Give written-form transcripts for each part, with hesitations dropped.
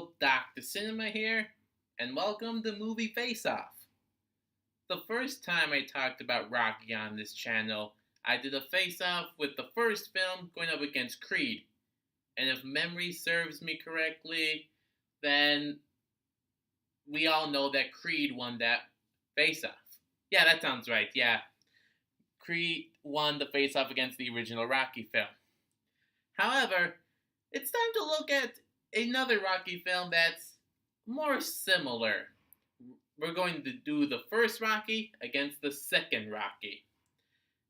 Hello, Dr. Cinema here, and welcome to Movie Face Off. The first time I talked about Rocky on this channel, I did a face off with the first film going up against Creed. And if memory serves me correctly, then we all know that Creed won that face off. Yeah, that sounds right. Yeah, Creed won the face off against the original Rocky film. However, it's time to look at another Rocky film that's more similar. We're going to do the first Rocky against the second Rocky.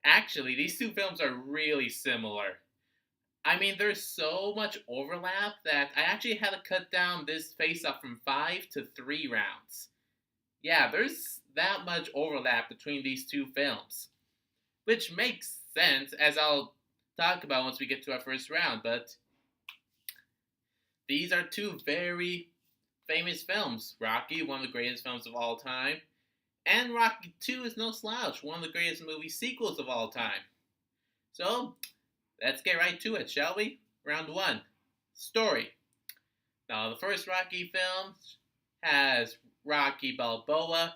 Actually, these two films are really similar. I mean, there's so much overlap that I actually had to cut down this face off from 5 to 3 rounds. Yeah, there's that much overlap between these two films. Which makes sense, as I'll talk about once we get to our first round, but these are two very famous films. Rocky, one of the greatest films of all time, and Rocky 2 is no slouch, one of the greatest movie sequels of all time. So, let's get right to it, shall we? Round 1. Story. Now, the first Rocky film has Rocky Balboa,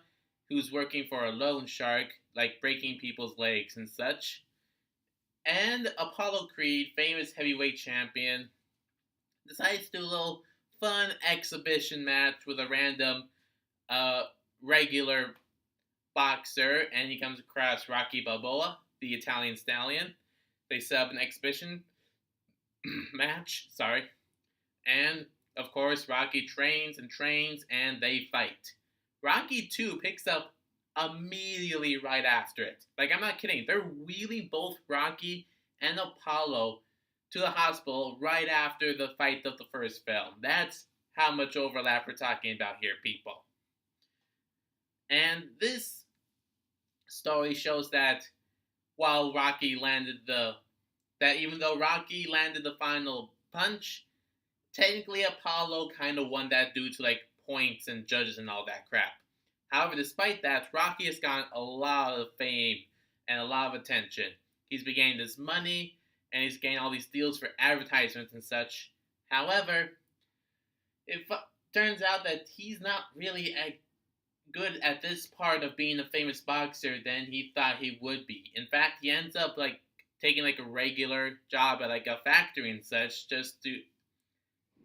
who's working for a loan shark, like breaking people's legs and such. And Apollo Creed, famous heavyweight champion, decides to do a little fun exhibition match with a random regular boxer, and he comes across Rocky Balboa, the Italian stallion. They set up an exhibition match, and of course Rocky trains and they fight. Rocky 2 picks up immediately right after it. Like, I'm not kidding. They're wheeling both Rocky and Apollo to the hospital right after the fight of the first film. That's how much overlap we're talking about here, people. And this story shows that while Rocky landed even though Rocky landed the final punch, technically Apollo kind of won that due to like points and judges and all that crap. However, despite that, Rocky has gotten a lot of fame and a lot of attention. He's been getting this money, and he's getting all these deals for advertisements and such. However, it turns out that he's not really good at this part of being a famous boxer than he thought he would be. In fact, he ends up like taking like a regular job at like a factory and such just to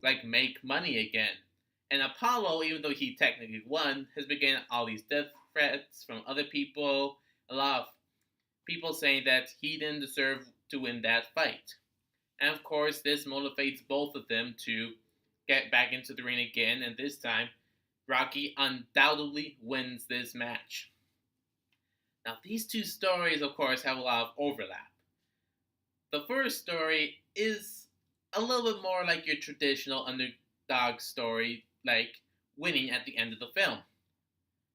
like make money again. And Apollo, even though he technically won, has been getting all these death threats from other people. A lot of people saying that he didn't deserve to win that fight. And of course, this motivates both of them to get back into the ring again, and this time, Rocky undoubtedly wins this match. Now, these two stories, of course, have a lot of overlap. The first story is a little bit more like your traditional underdog story, like winning at the end of the film.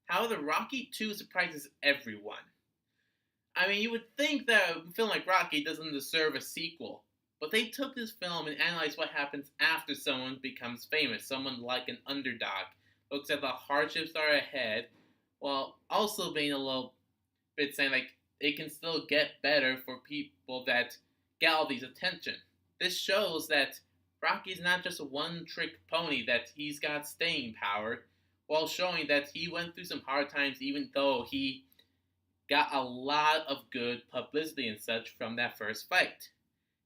However, Rocky 2 surprises everyone. I mean, you would think that a film like Rocky doesn't deserve a sequel, but they took this film and analyzed what happens after someone becomes famous, someone like an underdog, looks at the hardships that are ahead, while also being a little bit saying, like, it can still get better for people that get all these attention. This shows that Rocky's not just a one-trick pony, that he's got staying power, while showing that he went through some hard times even though he got a lot of good publicity and such from that first fight.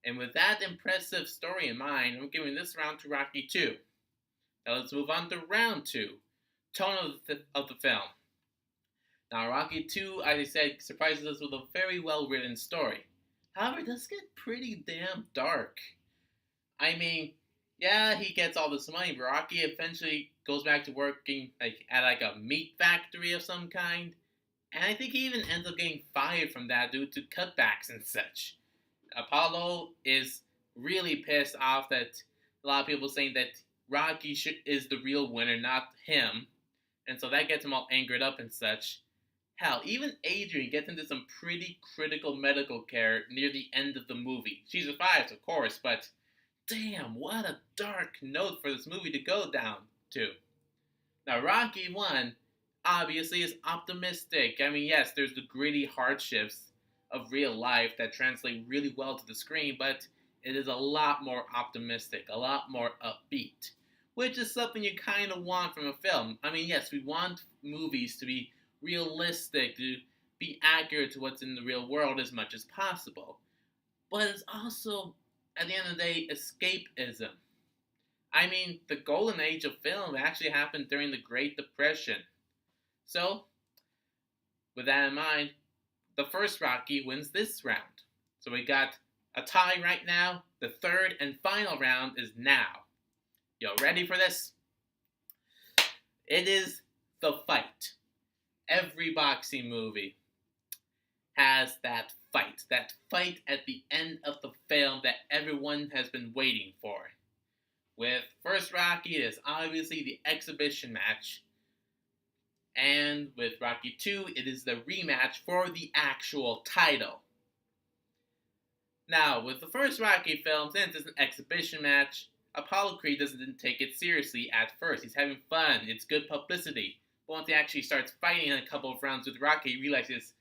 And with that impressive story in mind, I'm giving this round to Rocky 2. Now let's move on to round 2, tone of the film. Now Rocky 2, as I said, surprises us with a very well-written story. However, it does get pretty damn dark. I mean, yeah, he gets all this money, but Rocky eventually goes back to working at a meat factory of some kind. And I think he even ends up getting fired from that due to cutbacks and such. Apollo is really pissed off that a lot of people saying that Rocky is the real winner, not him. And so that gets him all angered up and such. Hell, even Adrian gets into some pretty critical medical care near the end of the movie. She survives, of course, but damn, what a dark note for this movie to go down to. Now, Rocky 1 obviously is optimistic. I mean, yes, there's the gritty hardships of real life that translate really well to the screen, but it is a lot more optimistic, a lot more upbeat. which is something you kind of want from a film. I mean, yes, we want movies to be realistic, to be accurate to what's in the real world as much as possible. But it's also, at the end of the day, escapism. I mean, the golden age of film actually happened during the Great Depression. So, with that in mind, the first Rocky wins this round. So we got a tie right now. The third and final round is now. You ready for this? It is the fight. Every boxing movie has that fight at the end of the film that everyone has been waiting for. With first Rocky, it is obviously the exhibition match. And with Rocky 2, it is the rematch for the actual title. Now, with the first Rocky film, since it's an exhibition match, Apollo Creed doesn't take it seriously at first. He's having fun, it's good publicity. But once he actually starts fighting in a couple of rounds with Rocky, he realizes,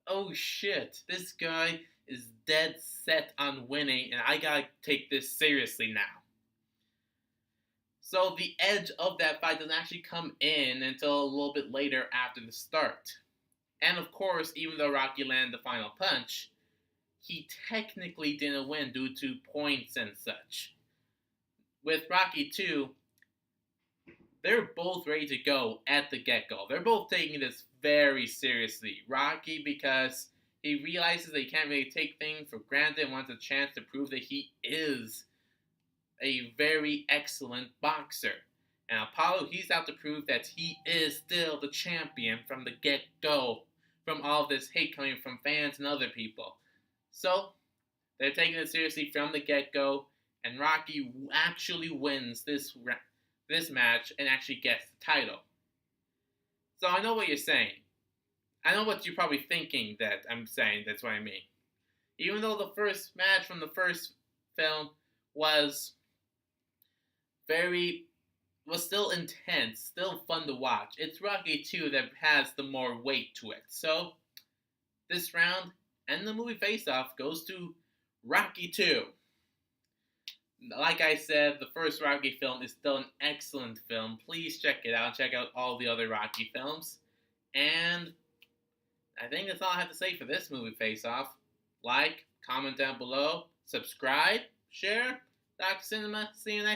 oh shit, this guy is dead set on winning, and I gotta take this seriously now. So the edge of that fight doesn't actually come in until a little bit later after the start. And of course, even though Rocky landed the final punch, he technically didn't win due to points and such. With Rocky 2, they're both ready to go at the get-go. They're both taking this very seriously. Rocky because he realizes that he can't really take things for granted and wants a chance to prove that he is a very excellent boxer. And Apollo, he's out to prove that he is still the champion from the get-go, from all this hate coming from fans and other people. So, they're taking it seriously from the get-go, and Rocky actually wins this match and actually gets the title. So I know what you're saying. I know what you're probably thinking that I'm saying, that's what I mean. Even though the first match from the first film was still intense, still fun to watch, it's Rocky 2 that has the more weight to it. So, this round and the movie face-off goes to Rocky 2. Like I said, the first Rocky film is still an excellent film. Please check it out. Check out all the other Rocky films. And I think that's all I have to say for this movie face-off. Like, comment down below, subscribe, share. Dr. Cinema. See you next